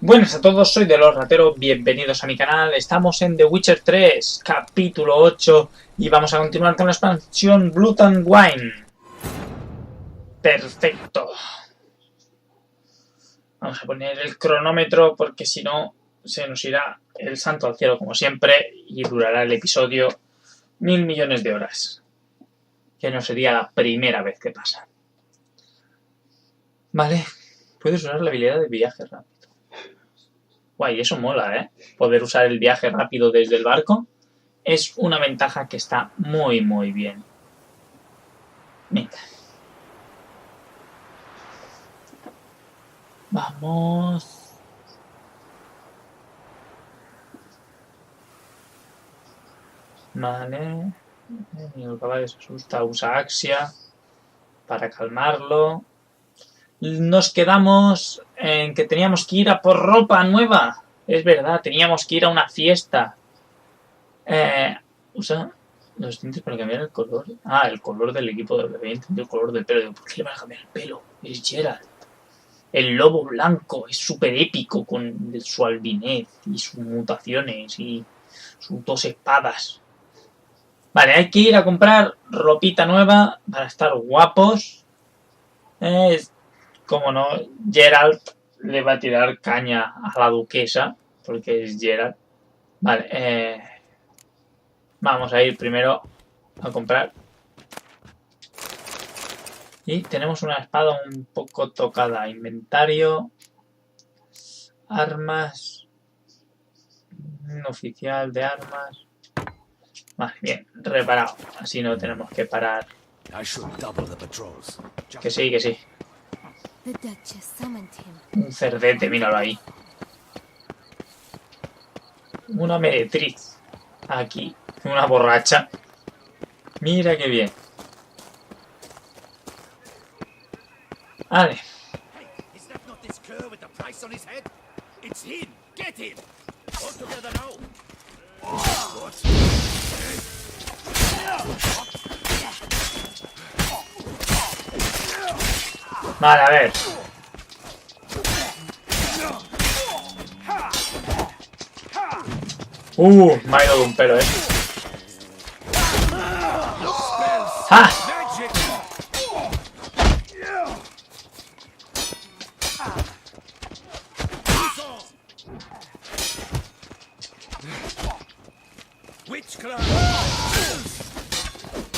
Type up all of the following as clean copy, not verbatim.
Buenas a todos, soy de los rateros, bienvenidos a mi canal. Estamos en The Witcher 3, capítulo 8, y vamos a continuar con la expansión Blood and Wine. Perfecto. Vamos a poner el cronómetro porque si no se nos irá el santo al cielo como siempre y durará el episodio 1000 millones de horas. Que no sería la primera vez que pasa. Vale, puedes usar la habilidad de viaje rápido. Guay, eso mola, ¿eh? Poder usar el viaje rápido desde el barco es una ventaja que está muy bien. Venga. Vamos. Vale. El caballo se asusta, usa Axia para calmarlo. Nos quedamos en que teníamos que ir a por ropa nueva. Es verdad, teníamos que ir a una fiesta. Usa los tintes para cambiar el color. Ah, el color del equipo. Había entendido el color del pelo. ¿Por qué le van a cambiar el pelo? Es Geralt. El lobo blanco es súper épico con su albinez y sus mutaciones y sus dos espadas. Vale, hay que ir a comprar ropita nueva para estar guapos. Como no, Geralt le va a tirar caña a la duquesa, porque es Geralt. Vale, vamos a ir primero a comprar. Y tenemos una espada un poco tocada. Inventario. Armas. Un oficial de armas. Vale, bien, reparado. Así no tenemos que parar. Que sí, que sí. Un cerdete, míralo ahí. Una meretriz. Aquí. Una borracha. Mira qué bien. Vale. Vale, a ver. Me ha ido de un pelo, ¡Ah!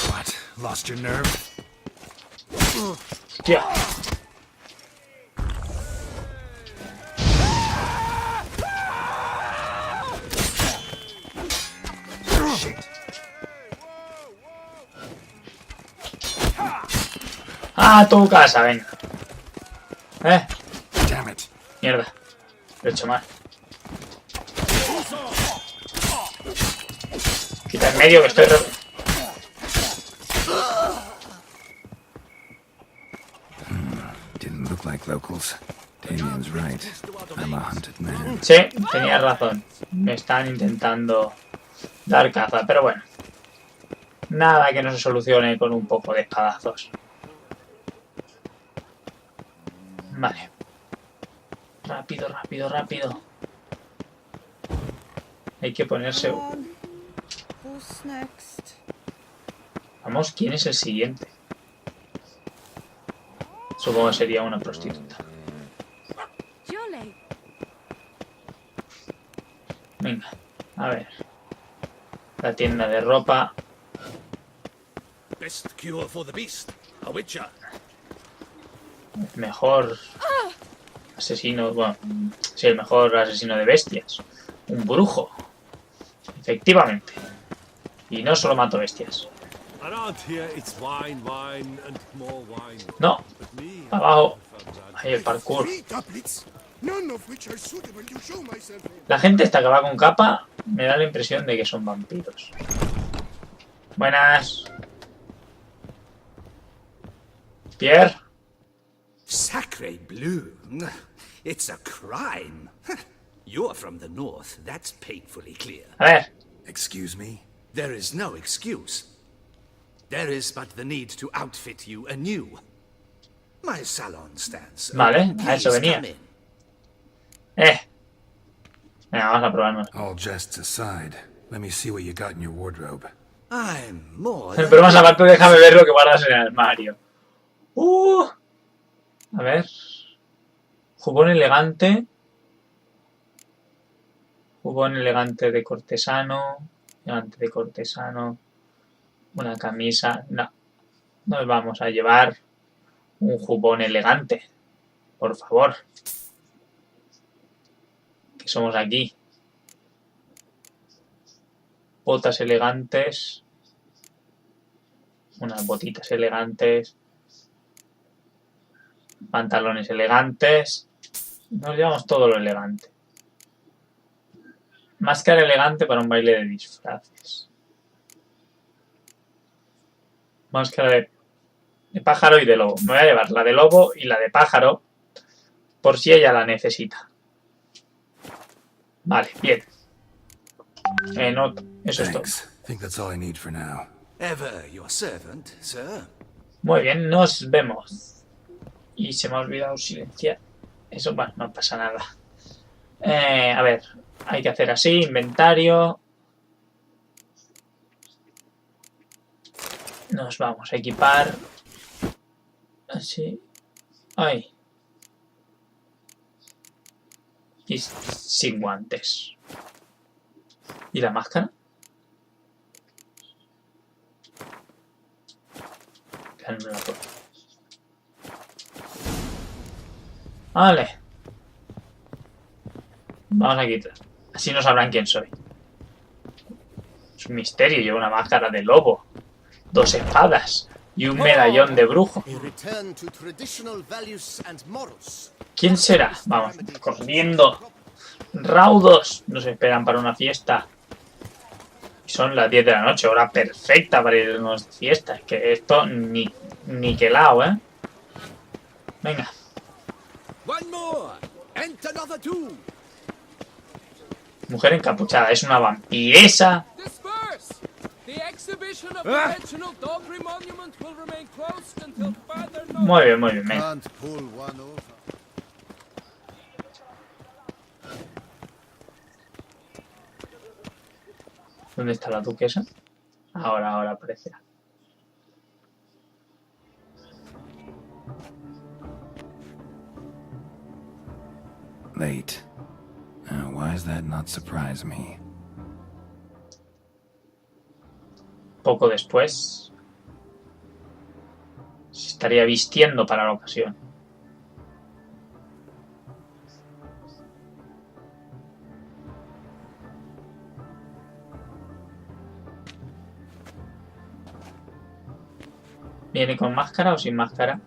What? Lost your nerve? Hostia. ¡Ah, tu casa! Venga. Damn it. Mierda. Lo he hecho mal. Quita en medio que estoy... Didn't look like locals. Damien's right. I'm a hunted man. Sí, tenías razón. Me están intentando dar caza, pero bueno. Nada que no se solucione con un poco de espadazos. Vale. Rápido, rápido, rápido. Hay que ponerse... Vamos, ¿quién es el siguiente? Supongo que sería una prostituta. Venga, a ver. La tienda de ropa. El mejor asesino, bueno, sí, el mejor asesino de bestias. Un brujo. Efectivamente. Y no solo mato bestias. No, abajo. Ahí el parkour. La gente esta que va con capa me da la impresión de que son vampiros. Buenas. Pierre. Sacre bleu. It's a crime. You're from the north. That's painfully clear. A ver. Excuse me? There is no excuse. There is but the need to outfit you anew. My salon stands. Vale, a eso venía. Venga, vamos a probarnos. All jests aside, let me see what you got in your wardrobe. I'm more Pero más aparte, déjame ver lo que guardas en el armario. A ver. Jubón elegante. Jubón elegante de cortesano. Elegante de cortesano. Una camisa. No. Nos vamos a llevar un jubón elegante. Por favor. Que somos aquí. Botas elegantes. Unas botitas elegantes. Pantalones elegantes. Nos llevamos todo lo elegante. Máscara elegante para un baile de disfraces. Máscara de pájaro y de lobo. Me voy a llevar la de lobo y la de pájaro por si ella la necesita. Vale, bien. Eso es todo. Think that's all I need for now. Ever your servant, sir. Muy bien, nos vemos. Y se me ha olvidado silenciar. Eso, bueno, no pasa nada. A ver, hay que hacer así, inventario. Nos vamos a equipar. Así. Ay. Y sin guantes. ¿Y la máscara? No la puedo. Vale. Vamos a quitar. Así no sabrán quién soy. Es un misterio. Llevo una máscara de lobo. 2 espadas. Y un medallón de brujo. ¿Quién será? Vamos, corriendo. Raudos. Nos esperan para una fiesta. Y son las 10 de la noche. Hora perfecta para irnos de fiesta. Es que esto ni que lao, ¿eh? Venga. Mujer encapuchada. Es una vampiresa. Muy bien, muy bien. Venga. ¿Dónde está la duquesa? Ahora aparecerá. Late. Why does that not surprise me? Poco después se estaría vistiendo para la ocasión. ¿Viene con máscara o sin máscara?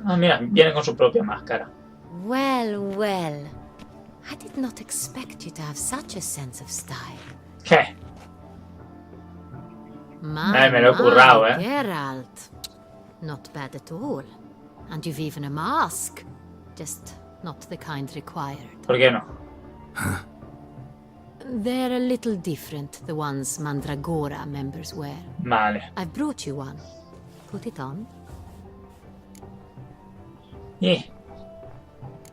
Ah, mira, viene con su propia máscara. Well. I did not expect you to have such a sense of style. ¿Qué? Me lo he currado, ¿eh? Geralt. Not bad at all. And you've even a mask. Just not the kind required. ¿Por qué no? They're a little different, the ones Mandragora members wear. Vale. I've brought you one. Put it on. ¿Y?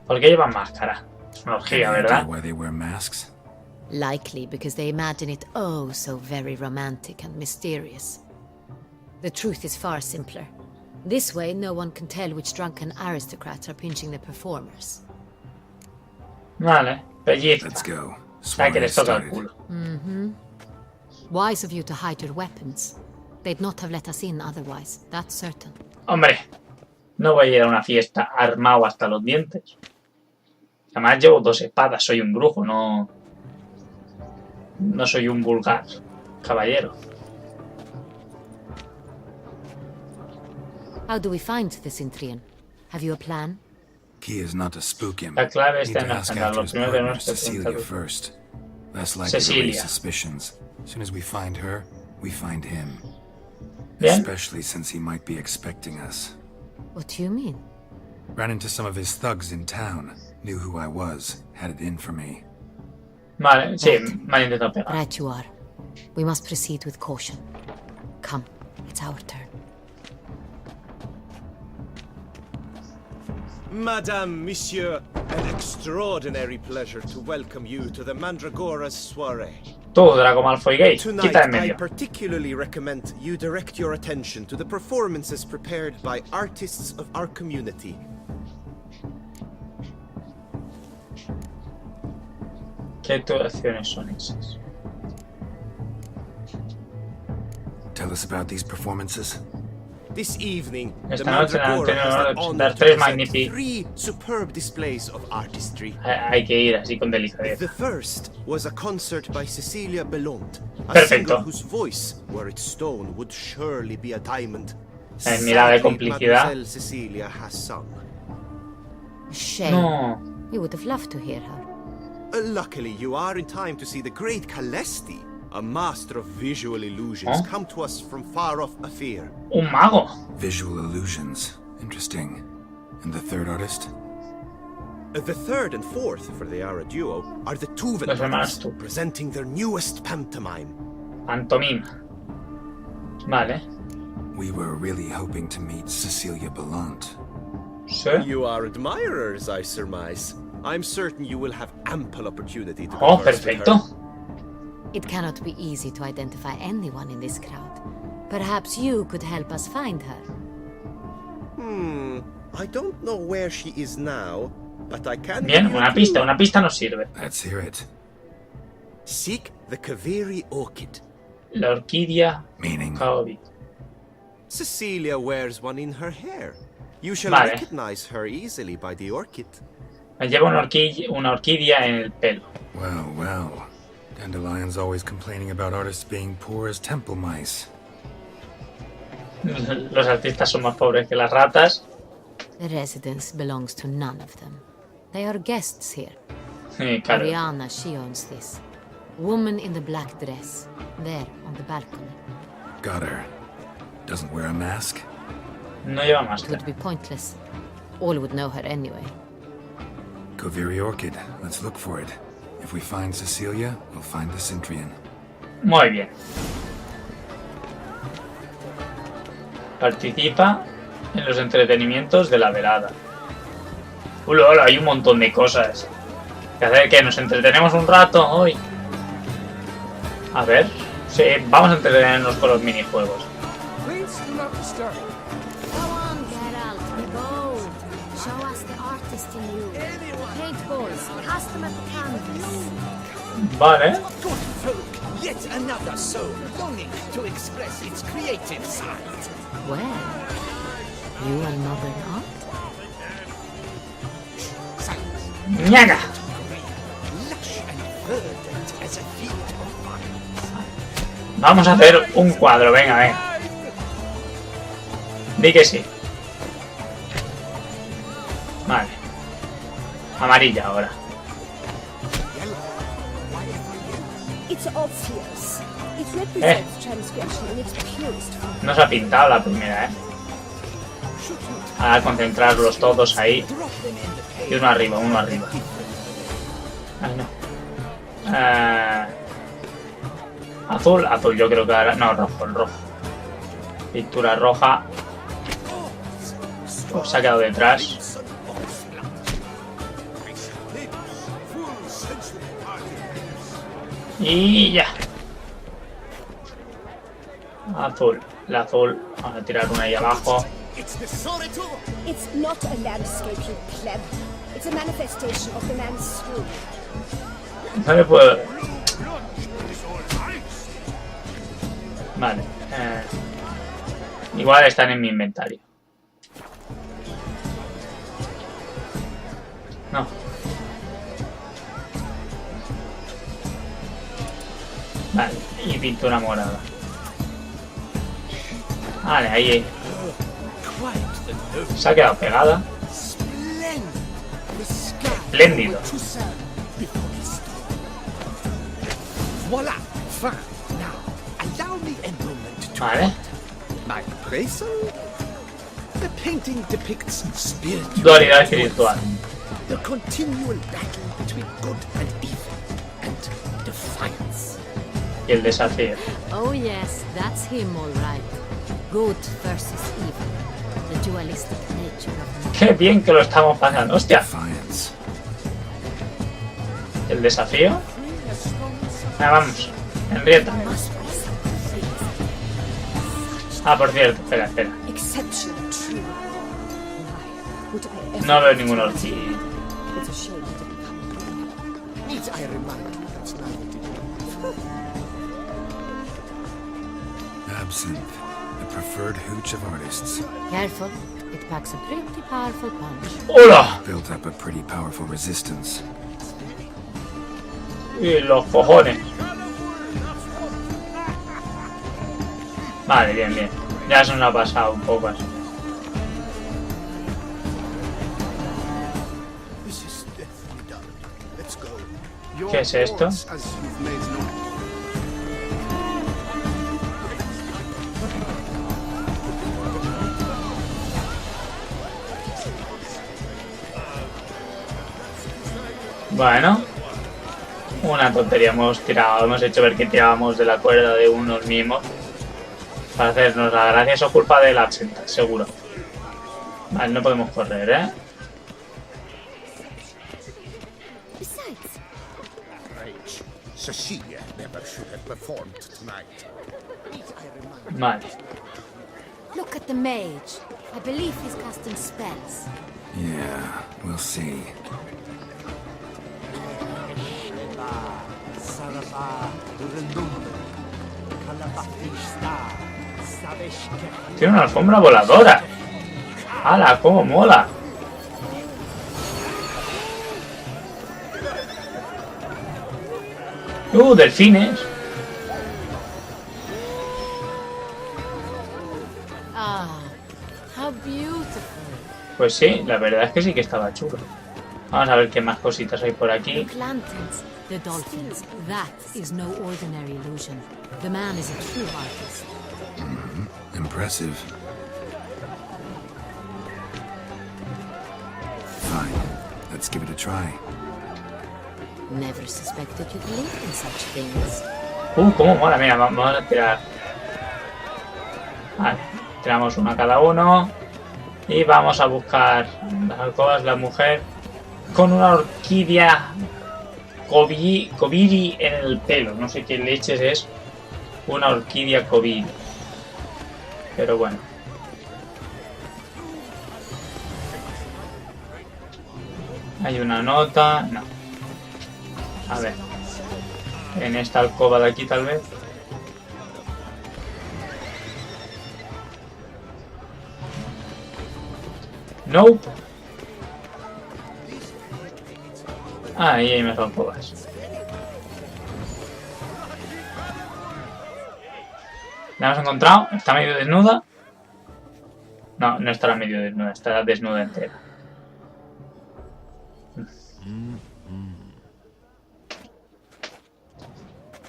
¿Por qué llevan máscara? Es una orgía, ¿verdad? Why they wear masks? Likely because they imagine it oh so very romantic and mysterious. The truth is far simpler. This way, no one can tell which drunken aristocrats are pinching the performers. Vale, pellizca. Let's go. Ya que les toca el culo. Wise of you to hide your weapons. They'd not have let us in otherwise, that's certain. Hombre, no voy a ir a una fiesta armado hasta los dientes. Además llevo 2 espadas, soy un brujo, no soy un vulgar caballero. How do we find the Cintrian? Have you a plan? Key is not to spook him. La clave Need está to en la ask agenda. after Lo his primero que partner, tenemos que Cecilia preguntar. first. Less likely to Cecilia. raise suspicions. As soon as we find her, we find him. Bien. Especially since he might be expecting us. What do you mean? Ran into some of his thugs in town. Knew who I was. Had it in for me. Vale, sí, me han intentado pegar. Right you are. We must proceed with caution. Come, it's our turn. Madame, Monsieur, an extraordinary pleasure to welcome you to the Mandragora's soiree. Tú, Draco Malfoy Gate, Tonight, quita en I medio. particularly recommend you direct your attention to the performances prepared by artists of our community. ¿Qué actuaciones son esas? Tell us about these performances. This evening, the Esta noche han Mandragora has tenido the que honor dar to tres present magníficos. 3 superb displays of artistry. Hay que ir así con The delicadeza. first was a concert by Cecilia Belont, a Perfecto. singer whose voice, were it stone, would surely be a diamond. En mirada de Sadly, complicidad. Mademoiselle Cecilia has sung. Shame. No. We would have loved to hear her. Luckily, you are in time to see the great Calesti, a master of visual illusions, Huh? come to us from far off Afir. Un mago. Visual illusions. Interesting. And the third artist? The third and fourth, for they are a duo, are the Tuven Los hermanos brothers, Tuven. presenting their newest pantomime. Pantomima. Vale. We were really hoping to meet Cecilia Bellant. Sí. You are admirers, I surmise. I'm certain you will have ample opportunity to Oh, converse with her. perfecto. It cannot be easy to identify anyone in this crowd. Perhaps you could help us find her. I don't know where she is now, but I can Bien, give you a una pista nos sirve. Let's hear it. Seek the Kaveri orchid. La orquídea Meaning? Kaobi. Cecilia wears one in her hair. You shall Vale. recognize her easily by the orchid. Lleva una orquídea en el pelo. Well, well. Dandelion's always complaining about artists being poor as temple mice. Los artistas son más pobres que las ratas. The residence belongs to none of them. They are guests here. Claro. Ariana, she owns this. Woman in the black dress. There, on the balcony. Got her. Doesn't wear a mask? No lleva It máscara. would be pointless. All would know her anyway. Koviri Orchid. Let's look for it. If we find Cecilia, we'll find the Centrian. Muy bien. Participa en los entretenimientos de la velada. Hola, hay un montón de cosas. ¿Qué hacer? ¿Que nos entretenemos un rato hoy? A ver. Sí, vamos a entretenernos con los minijuegos. Please do not disturb. Go on, Geralt, be bold. Show us the artist in you. Paintballs, cast them at the canvas. Vale. Good folk, yet another soul longing to express its creative side. Well, you are modern art? Silence. ¡Ñaga! Lush and verdant as a field of vines. Vamos a hacer un cuadro, venga, venga. Di que sí. Vale. Amarilla ahora. It's obvious. It represents transgression in its purest form. No se ha pintado la primera, ¿eh? A concentrarlos todos ahí. Drop them in the page. Y uno arriba, uno arriba. Ay, no. Azul, azul, yo creo que ahora... No, rojo, el rojo. Pintura roja. Oh, se ha quedado detrás. Y ya. Azul. El azul. Vamos a tirar una ahí abajo. It's not a landscape, you pleb. It's a manifestation of the man's soul. No le puedo... Vale. Igual están en mi inventario. No. Vale. Y pintura morada. Vale, ahí. Se ha quedado pegada. Espléndido. Voila! Fine. Now, allow me a moment to Vale. my appraisal. The painting depicts spiritual Dualidad espiritual. the continual battle between good and evil, and defiance. Y el desafío. Oh yes, that's him all right. Good versus evil. The dualistic nature of Qué bien que lo estamos pasando. Hostia, Defiance. el desafío. Vamos, Henrietta. Must be something fierce. Ah, por cierto, espera. Exceptional, true. Why would I ever... No veo ningún orquídea. It's a shame to become... Need I remind you that neither did you? Absinthe. The preferred hooch of artists. Careful, it packs a pretty powerful punch. ¡Hola! Built up a pretty powerful resistance. Y los cojones. Vale, bien. Ya se nos ha pasado un poco así. This is definitely done. Let's go. ¿Qué es esto? As you've made known. Bueno. Una tontería hemos hecho ver que tirábamos de la cuerda de unos mismos. Para hacernos la gracia, eso es culpa del absenta, seguro. Vale, no podemos correr, ¿eh? Besides, Rage. Cecilia never should have performed tonight. Vale. Look at the mage. I believe he's casting spells. Yeah, we'll see. Tiene una alfombra voladora. ¡Hala! ¡Cómo mola! ¡Delfines! Ah, how beautiful. Pues sí, la verdad es que sí que estaba chulo. Vamos a ver qué más cositas hay por aquí. Look, lanterns. The dolphins. That is no ordinary illusion. The man is a true artist. Impressive. Fine. Let's give it a try. Never suspected you believed in such things. Cómo mola. Mira, vamos a tirar. Vale, tiramos una cada uno. Y vamos a buscar las alcobas, la mujer con una orquídea Kobiri en el pelo. No sé qué leches es una orquídea Kobiri. Pero bueno. Hay una nota. No. A ver. En esta alcoba de aquí tal vez. Nope. Ah, ahí hay más alcobas. ¿La hemos encontrado? ¿Está medio desnuda? No, no estará medio desnuda, estará desnuda entera.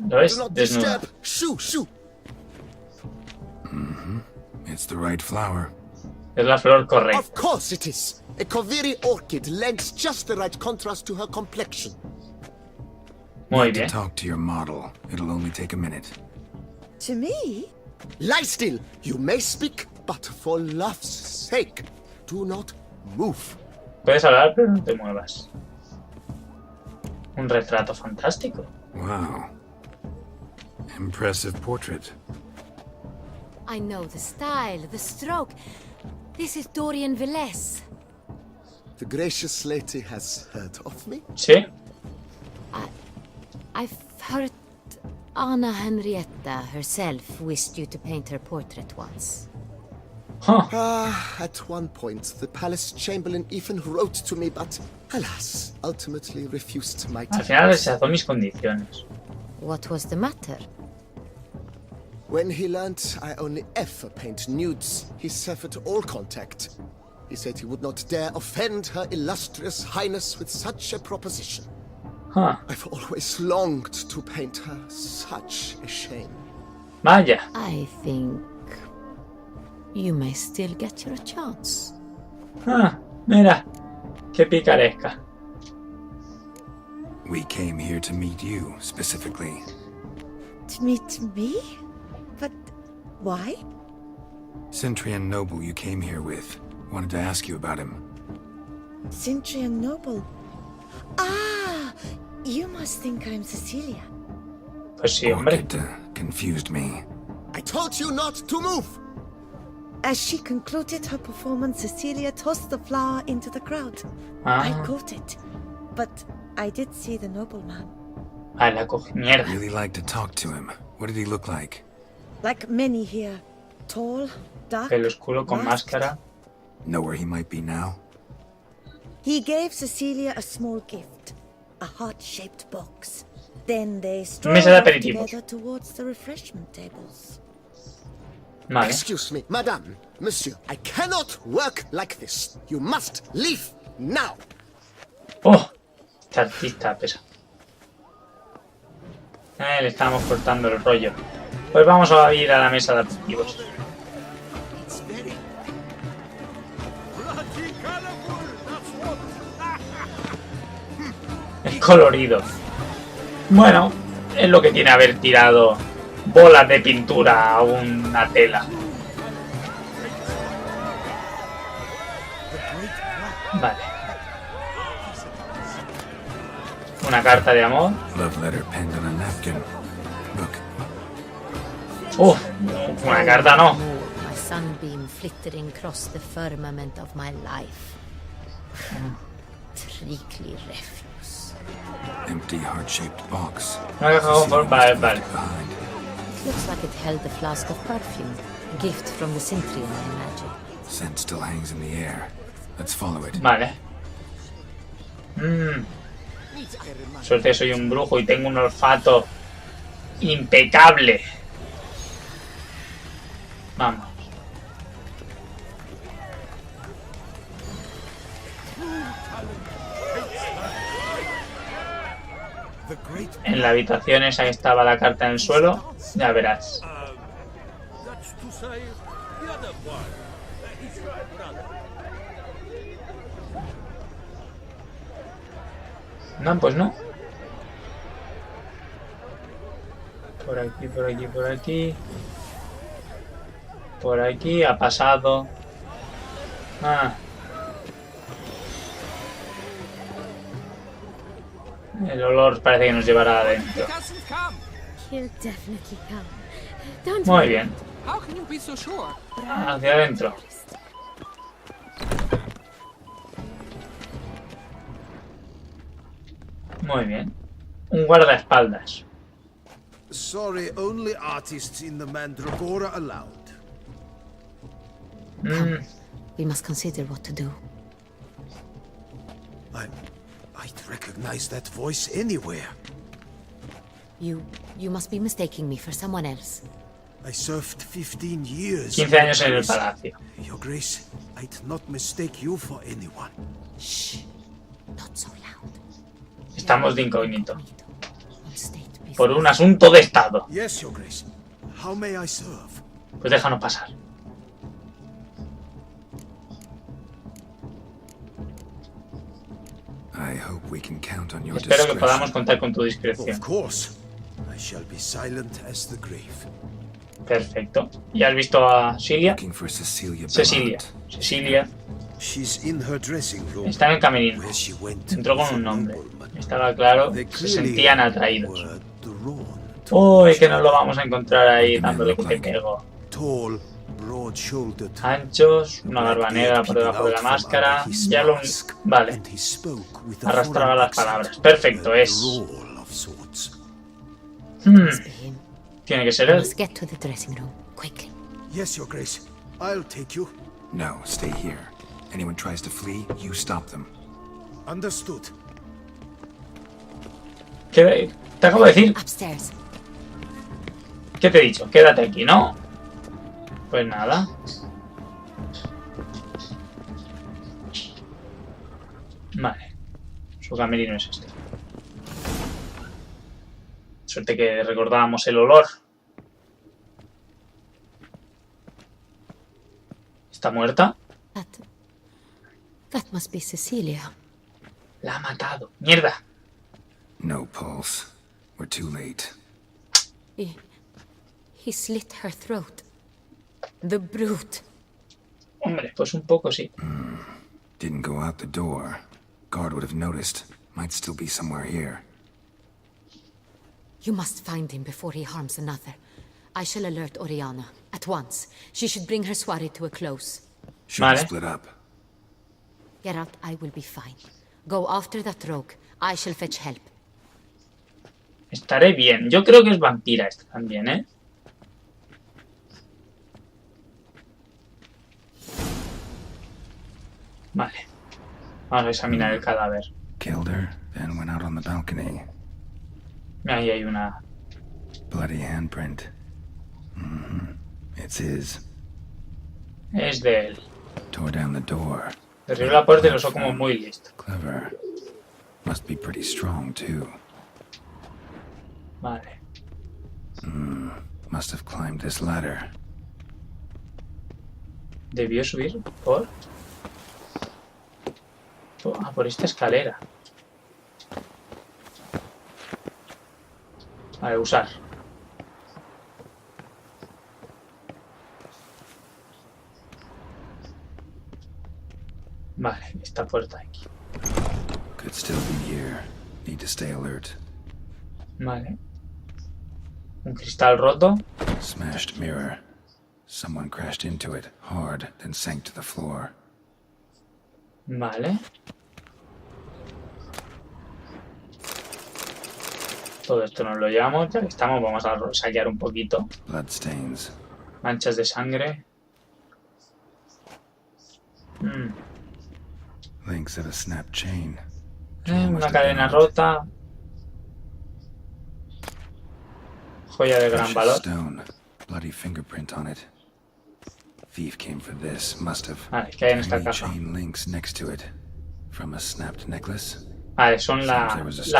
¿Lo ves? Do not Desnuda. disturb. Shoo. It's the right flower. Es la flor correcta. Of course it is. A Koviri orchid lends just the right contrast to her complexion. Muy Need to bien. talk to your model. It'll only take a minute. to me? Lie still. You may speak, but for love's sake, do not move. Puedes hablar, pero no te muevas. Un retrato fantástico. Wow. Impressive portrait. I know the style, the stroke. This is Dorian Villes. The gracious lady has heard of me. ¿Sí? I've heard Anna Henrietta herself wished you to paint her portrait once. Huh. At one point, the palace chamberlain even wrote to me, but alas, ultimately refused my Al terms. final rechazó mis condiciones. What was the matter? When he learned I only ever paint nudes, he severed all contact. He said he would not dare offend her illustrious highness with such a proposition. Huh. I've always longed to paint her. Such a shame. Vaya. I think you may still get your chance. Ah, mira. Qué picaresca. We came here to meet you, specifically. To meet me? But why? Centrian noble you came here with. Wanted to ask you about him. Cintrian noble. Ah, you must think I'm Cecilia. Pues sí, hombre. Orchid confused me. I told you not to move! As she concluded her performance, Cecilia tossed the flower into the crowd. I Ah, caught it, but I did see the nobleman. la cogí. Mierda. Really like to talk to him. What did he look like? Like many here, tall, dark, Pelo oscuro con masked. máscara. Know where he might be now? He gave Cecilia a small gift, a heart-shaped box. Then they strolled Mesa de off aperitivos. together towards the refreshment tables. Vale. Excuse me, madame, monsieur, I cannot work like this. You must leave now. ¡Oh! Este artista pesa. Le estamos cortando el rollo. Pues vamos a ir a la mesa de aperitivos. It's very Bloody colorful, that's what. Es colorido. Bueno, es lo que tiene haber tirado bolas de pintura a una tela. Vale. Una carta de amor. Love letter penned on a napkin. Look, Una carta no. My sunbeam flittering across the firmament of my life. Trickly refuse. empty heart-shaped box. Una caja con forma. Vale. Behind. It looks like it held a flask of perfume. A gift from the Cintrian, I imagine. Scent still hangs in the air. Let's follow it. Vale. Suerte, soy un brujo y tengo un olfato impecable. Vamos. En la habitación esa que estaba la carta en el suelo, ya verás. That's to say, the other one. He's my brother. No, pues no. Por aquí, por aquí, por aquí. Por aquí ha pasado. Ah. El olor parece que nos llevará adentro. He doesn't come. He'll definitely come. Don't Muy worry. bien. How can you be so sure? Hacia adentro. Muy bien. Un guardaespaldas. Sorry, only artists in the Mandragora allowed. We must consider what to do. I'd recognize that voice anywhere. You must be mistaking me for someone else. I served 15 years. 15 años en el palacio. Your Grace, I'd not mistake you for anyone. Shh. Not so loud. Estamos de incógnito. On state business. Por un asunto de estado. Yes, Your Grace. How may I serve? Pues déjanos pasar. I hope we can count on your Espero que discretion. podamos contar con tu discreción. Of course. I shall be silent as the grave. Perfecto. ¿Ya has visto a Cilia? Looking for Cecilia. Cecilia. Belmont. Cecilia She's in her dressing room. está en el camerino. Where she went Entró with con un the nombre. nobleman. Estaba claro, They se clearly sentían atraídos. were drawn to Uy, each que nos lo other. vamos a encontrar ahí What dándole do que men te look pego. Tall, broad-shouldered. Anchos, una barba negra por debajo de la máscara. Ya lo... Vale. Arrastraba las palabras. Perfecto, es... Must be him. Tiene que ser We él. must get to the dressing room quickly. Yes, Your Grace. I'll take you. No, stay here. Anyone tries to flee, you stop them. Understood. ¿Qué te acabo de decir? Upstairs. ¿Qué te he dicho? Quédate aquí, ¿no? Pues nada. Vale. Su camerino es este. Suerte que recordábamos el olor. ¿Está muerta? That must be Cecilia. La ha matado. ¡Mierda! No pulse. We're too late. He slit her throat. The brute. Hombre, pues un poco sí. Didn't go out the door. Guard would have noticed. Might still be somewhere here. You must find him before he harms another. I shall alert Oriana. At once. She should bring her soirée to a close. Should Vale. split up. Geralt, I will be fine. Go after that rogue. I shall fetch help. Estaré bien. Yo creo que es vampira esta también, ¿eh? Vale. Vamos a examinar el cadáver. Killed her, then went out on the balcony. Ahí hay una... Bloody handprint. It's his. Es de él. Tore down the door. Derribó la puerta y lo usó como muy listo. Clever. Must be pretty strong, too. Vale. Must have climbed this ladder. Debió subir por... por esta escalera. Vale, usar. Vale, esta puerta aquí. Could still be here. Need to stay alert. Vale. Un cristal roto. Smashed mirror. Someone crashed into it hard, then sank to the floor. Vale. Todo esto nos lo llevamos. Ya que estamos, vamos a saquear un poquito. Bloodstains. Manchas de sangre. Links of a snapped chain. Una cadena rota. Joya de gran Precious valor. stone. Bloody fingerprint on it. Thief came for this. Must have. Vale, ¿qué hay en esta Tiny caja? chain links next to it. From a snapped necklace. Vale, son la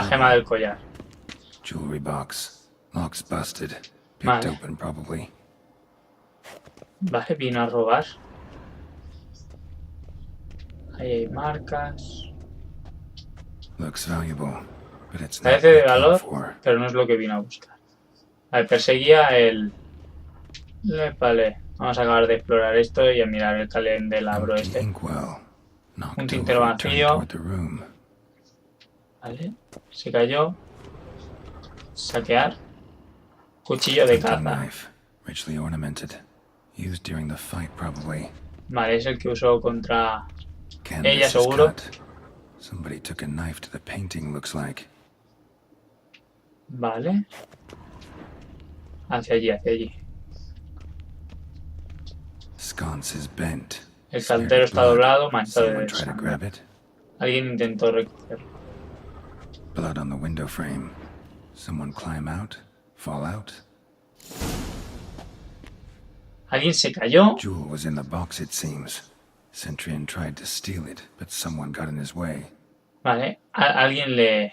gema del collar. Jewelry box. Lock's busted. Picked Vale. open probably. Vale, vino a robar. Ahí hay marcas. Looks valuable, but it's not Parece de what I came valor, for. pero no es lo que vino a buscar. Vale, perseguía el... Vale, vamos a acabar de explorar esto y a mirar el candelabro Empty este. inkwell. Knocked Un tintero over and turned vacío. toward the room. Vale, se cayó. Saquear. Cuchillo de Hunting caza. knife, richly ornamented. Used during the fight probably. Vale, es el que usó contra... Canvas Ella is seguro. cut. Somebody took a knife to the painting, looks like. Vale. Hacia allí, hacia allí. Sconce is bent. El Smeared cantero with está blood. doblado, manchado Someone de tried to sangre. grab it. Alguien intentó recogerlo. Blood on the window frame. Someone climb out? Fall out? Alguien se cayó. Jewel was in the box, it seems. Centurion tried to steal it, but someone got in his way. Vale, alguien le...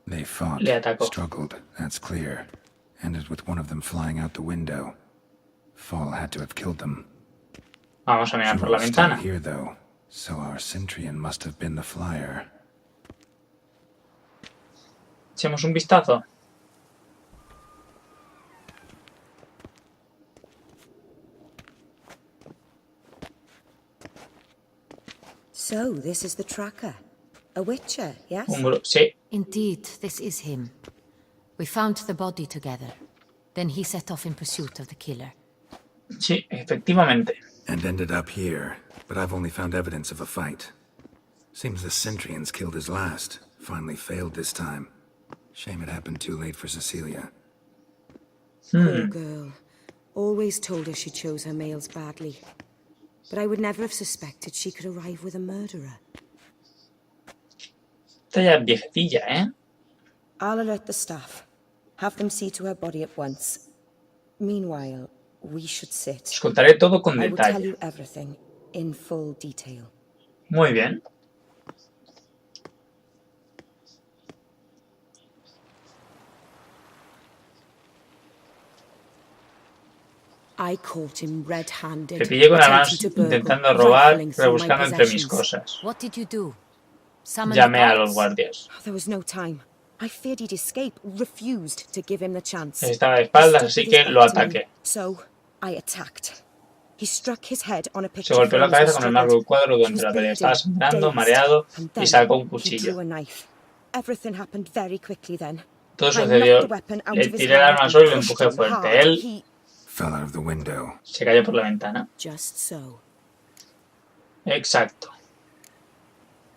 They fought, Le atacó. struggled, that's clear. Ended with one of them flying out the window. Fall had to have killed them. Vamos a mirar por la Jewel's still ventana. here, though, so our Centurion must have been the flyer. Echemos un vistazo. So, this is the tracker. A witcher, yes? Sí, Indeed, this is him. We found the body together. Then he set off in pursuit of the killer. sí, efectivamente. And ended up here, but I've only found evidence of a fight. Seems the Centurions killed his last. Finally failed this time. Shame it happened too late for Cecilia. Poor girl. Always told her she chose her males badly. But I would never have suspected she could arrive with a murderer. Esta ya es viejecilla, ¿eh? I'll alert the staff. Have them see to her body at once. Meanwhile, we should sit. Os contaré todo con I will tell detalle. you everything in full detail. Muy bien. I caught him red-handed. Te pillé con las manos attempting to burgle, intentando robar, rifling through my rebuscando entre mis possessions. cosas. What did you do? Summon the Llamé a los guards? guardias. There was no time. I feared he'd escape, refused to give him the chance. Estaba de espaldas, así que lo ataqué. So, I attacked. He struck his head on a Se picture golpeó la frame as we cabeza con el marco del struggled. cuadro She durante was la pelea. Estaba bleeding, sangrando, dazed, mareado and y then sacó un he cuchillo. drew a knife. Everything happened very quickly then. Todo I knocked sucedió. the weapon out Le of his tiré el hand arma al and suelo y lo pushed empujé him fuerte. hard. Él He... Fell out of the window. se cayó por la ventana. Just so. Exacto.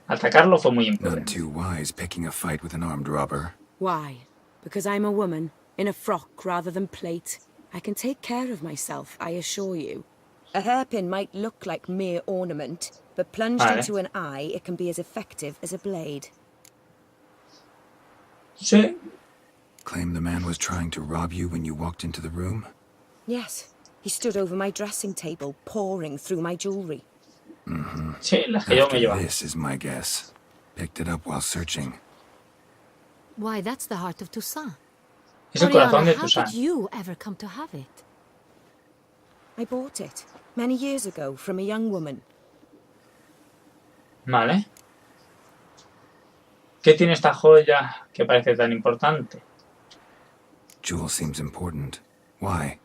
Atacarlo fue muy None imprudente. too wise picking a fight with an armed robber. Why? Because I'm a woman, in a frock rather than plate. I can take care of myself, I assure you. A hairpin might look like mere ornament, but plunged into an eye, it can be as effective as a blade. Sí. Claim the man was trying to rob you when you walked into the room? Yes. He stood over my dressing table, pouring through my jewelry. Sí, las que yo me After llevaba. this is my guess. Picked it up while searching. Why, that's the heart of Toussaint. Es el corazón de Oriana, how Toussaint. did you ever come to have it? I bought it, many years ago, from a young woman. Vale. ¿Qué tiene esta joya que parece tan importante? Jewel seems important. Why?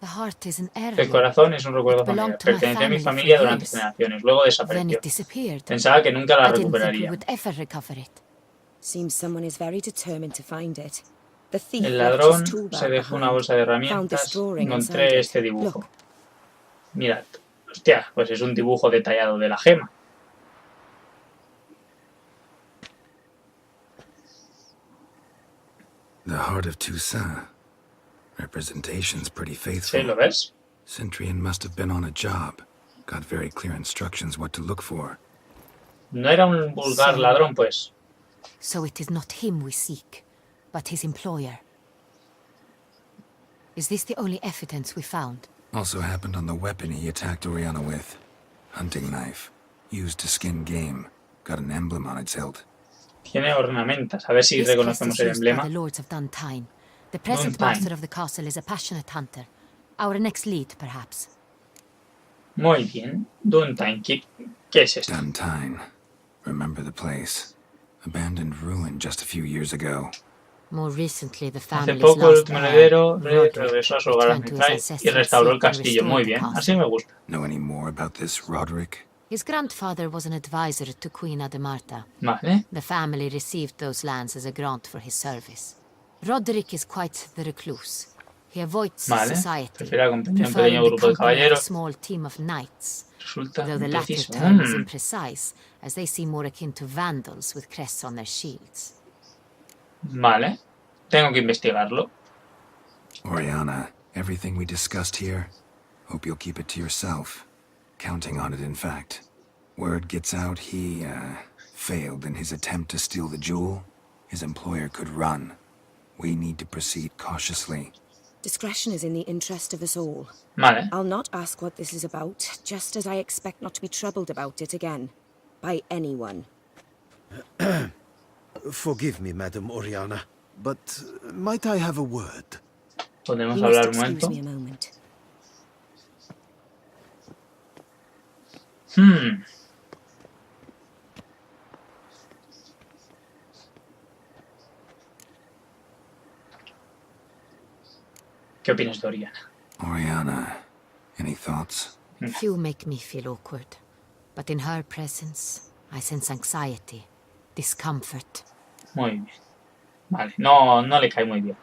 The heart is an El heirloom. corazón es un recuerdo It familiar. belonged to my Perteneció a mi family familia for durante years. generaciones. Luego Then desapareció. it disappeared. Pensaba que nunca la I didn't think we recuperaría. would ever recover it. Seems someone is very determined to find it. The thief El left ladrón his tool bag se dejó una behind. bolsa de Found herramientas. this drawing Encontré inside este it. dibujo. Look. Mirad. Hostia, pues es un dibujo detallado de la gema. The heart of Toussaint. Representation's pretty ¿Sí? faithful. ¿Lo ves? Centurion must have been on a job. Got very clear instructions what to look for. ¿No era un vulgar Sí. ladrón, pues? So it is not him we seek, but his employer. Is this the only evidence we found? Also happened on the weapon he attacked Oriana with. Hunting knife. Used to skin game. Got an emblem on its hilt. Tiene ornamentas. A ver si This crest reconocemos is el used by emblema. the lords of Duntine. The present Duntine. master of the castle is a passionate hunter. Our next lead, perhaps. Muy bien. Duntine. ¿Qué es esto? Duntine. Remember the place. Abandoned ruin just a few years ago. More recently, the Hace family's poco el last último heir, heredero Roderick, regresó a su hogar returned to his ancestral y ancestral restauró el seat and castillo. Muy restored the bien. castle. Así me gusta. Know any more about this Roderick? His grandfather was an advisor to Queen Ademarta. Vale. The family received those lands as a grant for his service. Roderick is quite the recluse. He avoids Vale. society, Prefiere la compañía un preferring pequeño the grupo de company of a caballeros. small team of knights, Resulta though the latter impreciso. term is imprecise, as they seem more akin to vandals with crests on their shields. Vale. Tengo que investigarlo. Oriana, everything we discussed here, hope you'll keep it to yourself. Counting on it, in fact. Word gets out he, failed in his attempt to steal the jewel. His employer could run. We need to proceed cautiously. Discretion is in the interest of us all. Vale. I'll not ask what this is about, just as I expect not to be troubled about it again. By anyone. Forgive me, Madam Oriana, but might I have a word? Podemos You hablar must un excuse momento. me a moment. ¿Qué opinas de Oriana? Oriana, any thoughts? Few make me feel awkward, but in her presence, I sense anxiety, discomfort. Muy bien. Vale. No le cae muy bien.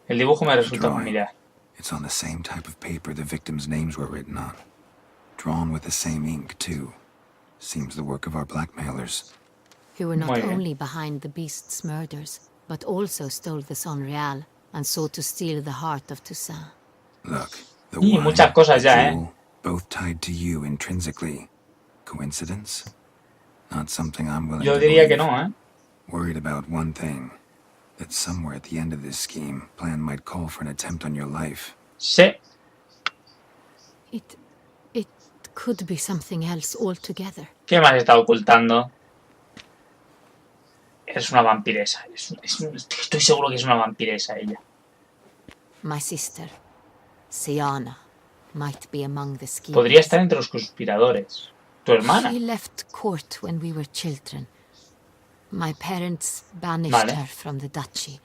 El dibujo me resulta Drawing. familiar. It's on the same type of paper the victims' names were written on. Drawn with the same ink, too. Seems the work of our blackmailers. Who were not Muy bien. only behind the beast's murders, but also stole the Son Real and sought to steal the heart of Toussaint. Look, the Y wine, muchas cosas the ya, jewel, both tied to you intrinsically. Coincidence? Not something I'm willing Yo to diría que believe. no, ¿eh? Worried about one thing. That somewhere at the end of this scheme, plan might call for an attempt on your life. Sí. It could be something else altogether. ¿Qué más está ocultando? Es una vampiresa. Estoy seguro que es una vampiresa ella. My sister, Siana, might be among the schemers. Podría estar entre los conspiradores. Tu hermana. She left court when we were children. My parents banished Vale. her from the duchy.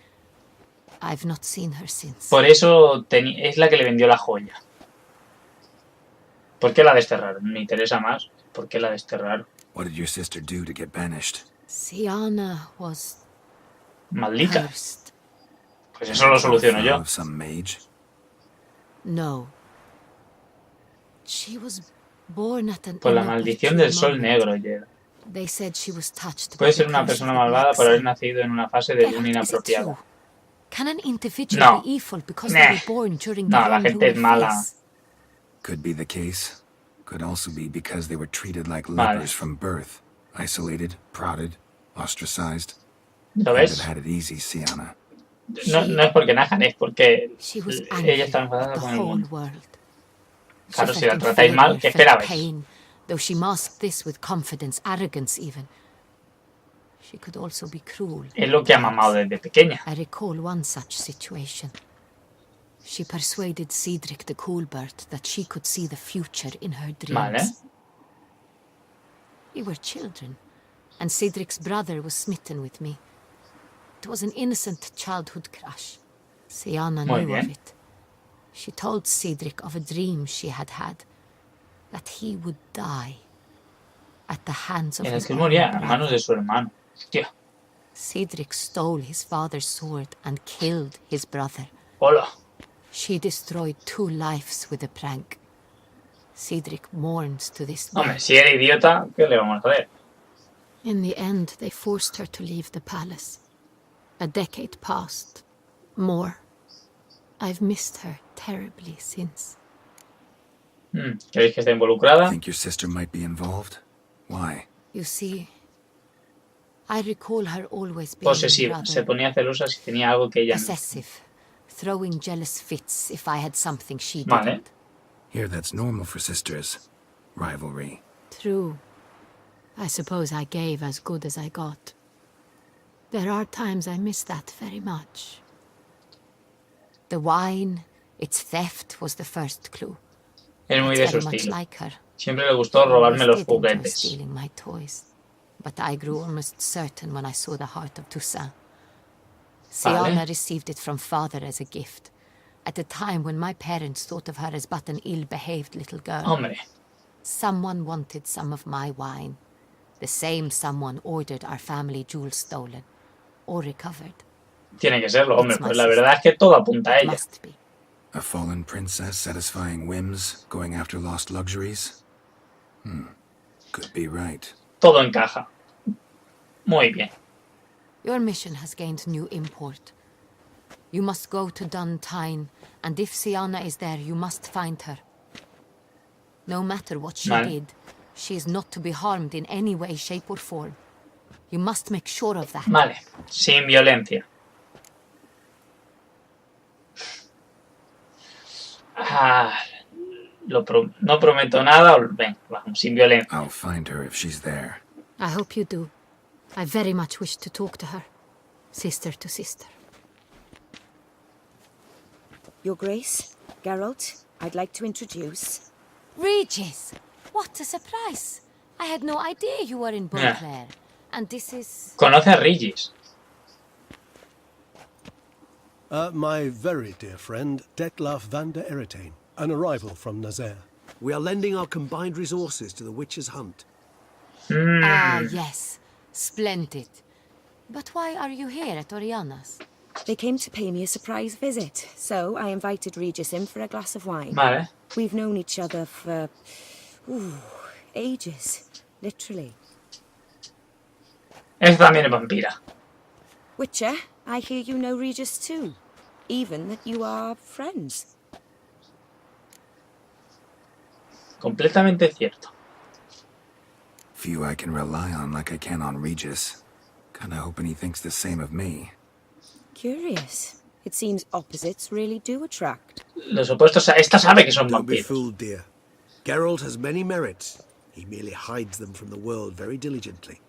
I've not seen her since. Por eso es la que le vendió la joya. ¿Por qué la desterraron? Me interesa más. ¿Por qué la desterraron? What did your sister do to get banished? Siana was Maldita. cursed. Pues eso lo soluciono yo. Of some mage? No. She was born at an Por la maldición del sol negro, Jed. They said she was touched Puede by ser the una curse persona of the malvada Black por haber Sun. nacido en una fase de luna Geralt, is it inapropiada. true? Can an individual No. be evil because Nah. they were born during the No, la wrong gente es lunar mala. phase? Could be the case. Could also be because they were treated like Vale. lepers from birth. Isolated, prodded, ostracized. ¿Lo Kind ves? of had it easy, Siana. No es porque najan, es porque She was angry ella está at enfadada the con el whole mundo. world. Claro, She si la felt tratáis mal, inferior, ¿qué felt esperabais? pain, though she masked this with confidence, arrogance even. She could also be cruel. Es lo que ha mamado desde pequeña. I recall one such situation. She persuaded Cedric the Coolbird that she could see the future in her dreams. Vale. We were children, and Cedric's brother was smitten with me. It was an innocent childhood crush. Siana Muy knew bien. of it. She told Cedric of a dream she had had, that he would die at the hands of En el his que own moría a brother. manos de su hermano. Hostia. Cedric stole his father's sword and killed his brother. Hola. She destroyed 2 lives with a prank. Cedric mourns to this day. Hombre, si era idiota, ¿qué le vamos a hacer? In the end, they forced her to leave the palace. A decade passed. More. I've missed her terribly since. ¿Creéis que está involucrada? Think your sister might be involved? Why? You see, I recall her always being Posesiva. Se rather ponía celosa si tenía algo que ella no. possessive, throwing jealous fits if I had something she Vale. didn't. Here, that's normal for sisters. Rivalry. True. I suppose I gave as good as I got. There are times I miss that very much. The wine, its theft was the first clue. Es muy It's de su very much estilo. like her. Siempre le gustó She robarme always los did enjoy juguetes. stealing my toys. But I grew almost certain when I saw the heart of Toussaint. Siana Vale. received it from father as a gift, at a time when my parents thought of her as but an ill-behaved little girl. Hombre, Someone wanted some of my wine. The same someone ordered our family jewels stolen, or recovered. tiene que serlo, hombre. It's my Pues la sister. verdad es que todo apunta a It ella. must be. A fallen princess satisfying whims, going after lost luxuries? Could be right. Todo encaja. Muy bien. Your mission has gained new import. You must go to Duntine, and if Siana is there, you must find her. No matter what she Vale. did, she is not to be harmed in any way, shape or form. You must make sure of that. Vale. Sin violencia. No prometo nada. Ven, vamos, sin violencia. I'll find her if she's there. I hope you do. I very much wish to talk to her. Sister to sister. Your Grace, Geralt, I'd like to introduce... Regis! What a surprise! I had no idea you were in Beauclair. And this is... Conoce a Regis. My very dear friend, Detlaf van der Eretain, an arrival from Nazaire. We are lending our combined resources to the witch's hunt. Ah, yes. Splendid. But why are you here at Oriana's? They came to pay me a surprise visit, so I invited Regis in for a glass of wine. Vale. We've known each other for... ages. Literally. Esta también es vampira. Witcher, I hear you know Regis too. Even that you are friends. Completamente cierto. Few I can rely on like I can on Regis. Kinda hoping he thinks the same of me. Curious. It seems opposites really do attract. Los opuestos, esta sabe que son Don't be vampiros. fooled, dear. Geralt has many merits. He merely hides them from the world very diligently.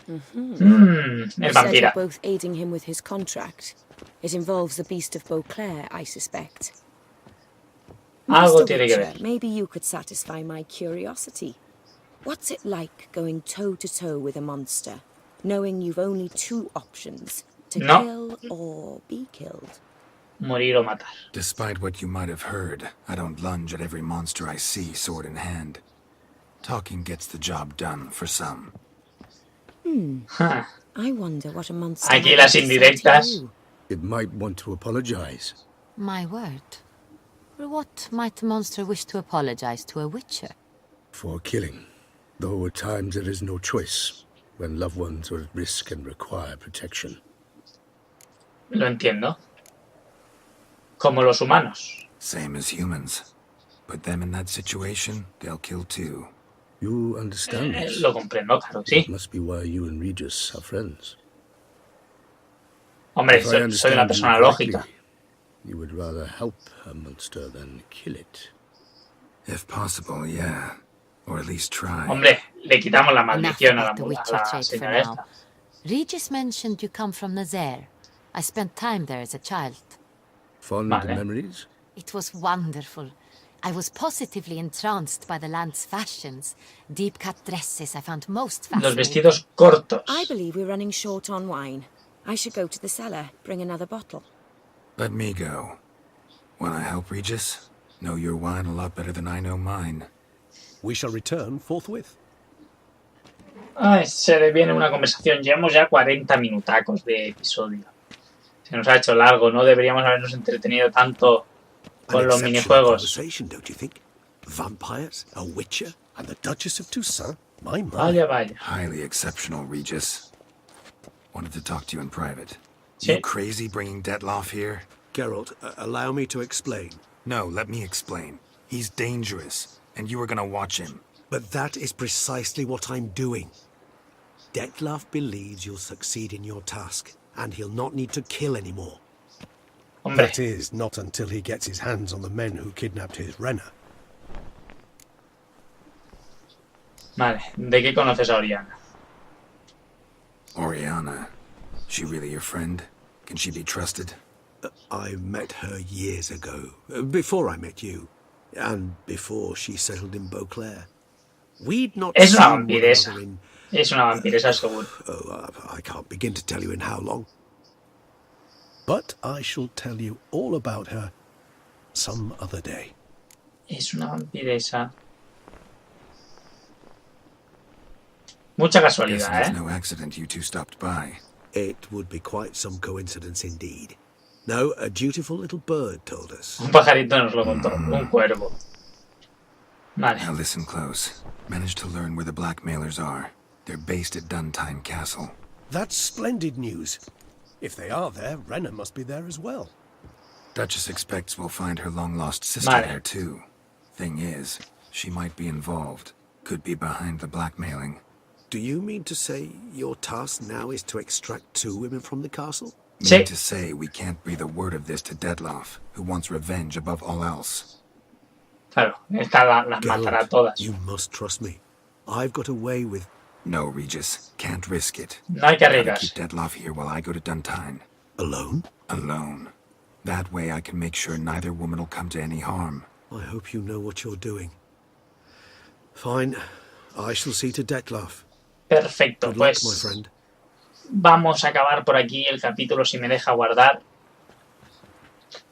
Es You said you're vampira. both aiding him with his contract. It involves the Beast of Beauclair, I suspect. Algo Mr. tiene que Witcher, ver. maybe you could satisfy my curiosity. What's it like going toe-to-toe with a monster, knowing you've only 2 options, to No. kill or be killed? morir o matar. Despite what you might have heard, I don't lunge at every monster I see sword in hand. Talking gets the job done for some. I wonder what a monster Aquí might las have to say to indirectas. you. It might want to apologize. My word. For what might a monster wish to apologize to a witcher? For killing. Though at times there is no choice, when loved ones are at risk and require protection. Lo entiendo. Como los humanos. Same as humans. Put them in that situation, they'll kill too. You understand this? Lo comprendo, claro, sí. It must be why you and Regis are friends. Hombre, If I soy una understand persona you correctly, lógica. you would rather help a monster than kill it. If possible, yeah. Or at least try. Hombre, le quitamos la Enough maldición a about the la witcher trait for señora now. esta. Regis mentioned you come from Nazaire. I spent time there as a child. Fond Vale. memories? It was wonderful. I was positively entranced by the land's fashions. Deep-cut dresses I found most Los fascinating. vestidos cortos. I believe we're running short on wine. I should go to the cellar, bring another bottle. Let me go. Wanna help, Regis? Know your wine a lot better than I know mine. We shall return forthwith. Ay, se le viene una conversación. Llevamos ya 40 minutacos de episodio. Se nos ha hecho largo, no deberíamos habernos entretenido tanto con los minijuegos. Conversation, don't you think? Vampires, a witcher, And the Duchess of Toussaint? My. Vaya, vaya. Highly exceptional, Regis. Wanted to talk to you in private. Sí. You crazy bringing Detloff here? Geralt, allow me to explain. No, let me explain. He's dangerous, and you were gonna watch him. But that is precisely what I'm doing. Detlaff believes you'll succeed in your task, and he'll not need to kill anymore. Hombre, That is, not until he gets his hands on the men who kidnapped his Renner. vale. ¿De qué conoces a Oriana? Oriana. She really your friend? Can she be trusted? I met her years ago, before I met you, and before she settled in Beauclair. We'd not Es una seen one vampiresa. another in... Es una vampiresa, seguro. I can't begin to tell you in how long. But I shall tell you all about her some other day. Es una vampiresa. Mucha Guessing casualidad, it's ¿eh? no accident you two stopped by. It would be quite some coincidence indeed. No, a dutiful little bird told us. Un pajarito nos lo contó. Un cuervo. Now Vale. listen close. Managed to learn where the blackmailers are. They're based at Duntime Castle. That's splendid news. If they are there, Renner must be there as well. Duchess expects we'll find her long-lost sister Vale. there too. Thing is, she might be involved. Could be behind the blackmailing. Do you mean to say your task now is to extract 2 women from the castle? Sí. Mean to say we can't breathe a word of this to Detloff, who wants revenge above all else. Claro, esta las matará Geralt, todas. you must trust me. I've got a way with... No, Regis. Can't risk it. No hay que Gotta arriesgarse. keep Detloff here while I go to Duntine. Alone? Alone. That way I can make sure neither woman will come to any harm. I hope you know what you're doing. Fine. I shall see to Detlaff. Perfecto, Good luck, my pues friend. vamos a acabar por aquí el capítulo si me deja guardar.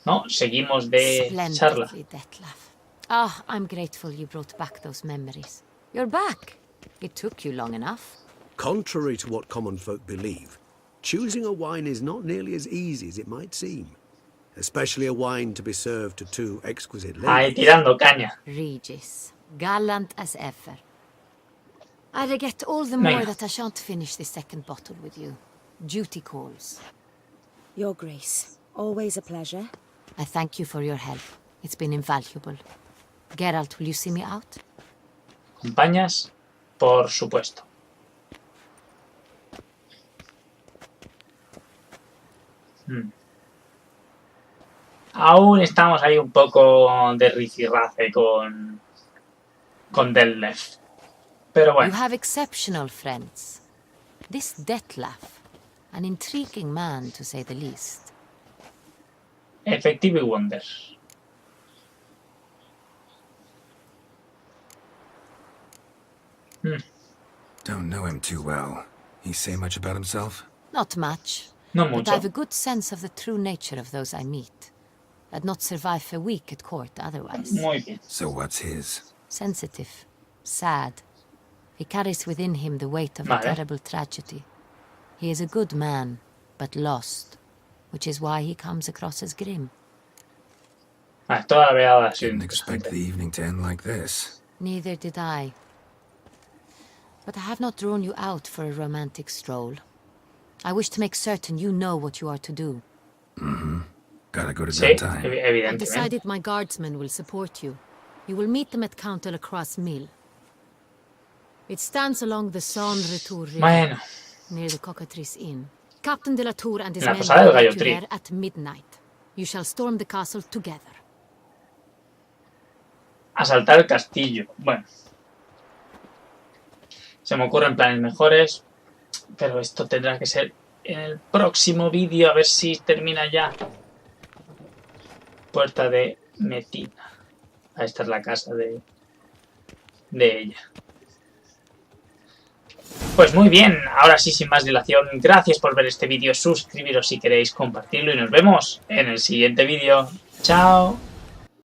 No, seguimos de charla. Splendidly, Detlaff. Ah, I'm grateful you brought back those memories. You're back. It took you long enough. Contrary to what common folk believe, choosing a wine is not nearly as easy as it might seem. Especially a wine to be served to 2 exquisite Ahí ladies. tirando caña. Regis, gallant as ever. I regret all the more Venga. that I shan't finish this second bottle with you. Duty calls. Your Grace, always a pleasure. I thank you for your help. It's been invaluable. Geralt, will you see me out? ¿Acompañas? Por supuesto. Aún estamos ahí un poco de rifirrafe con Detlef. Pero You bueno, have exceptional friends. This Detlaff, an intriguing man to say the least. Effective Wonder. Don't know him too well. He say much about himself? Not much, No but mucho. I've a good sense of the true nature of those I meet. I'd not survive a week at court otherwise. Muy bien. So what's his? Sensitive, sad. He carries within him the weight of a Vale. terrible tragedy. He is a good man, but lost, which is why he comes across as grim. Toda la velada ha sido Didn't expect the evening to end like this. Neither did I. But I have not drawn you out for a romantic stroll. I wish to make certain you know what you are to do. Mm-hmm. Gotta go to Sí, bed time. I've evidentemente. decided my guardsmen will support you. You will meet them at Count de la Croix Mill. It stands along the Saône Retour River, Bueno, near the Cockatrice Inn. Captain de la Tour and his En la men posada del will meet you Gallo there at midnight. You shall storm the castle together. asaltar el castillo. Bueno. Se me ocurren planes mejores, pero esto tendrá que ser en el próximo vídeo, a ver si termina ya. Puerta de Metina. Esta es la casa de ella. Pues muy bien, ahora sí, sin más dilación, gracias por ver este vídeo, suscribiros si queréis, compartirlo y nos vemos en el siguiente vídeo. ¡Chao!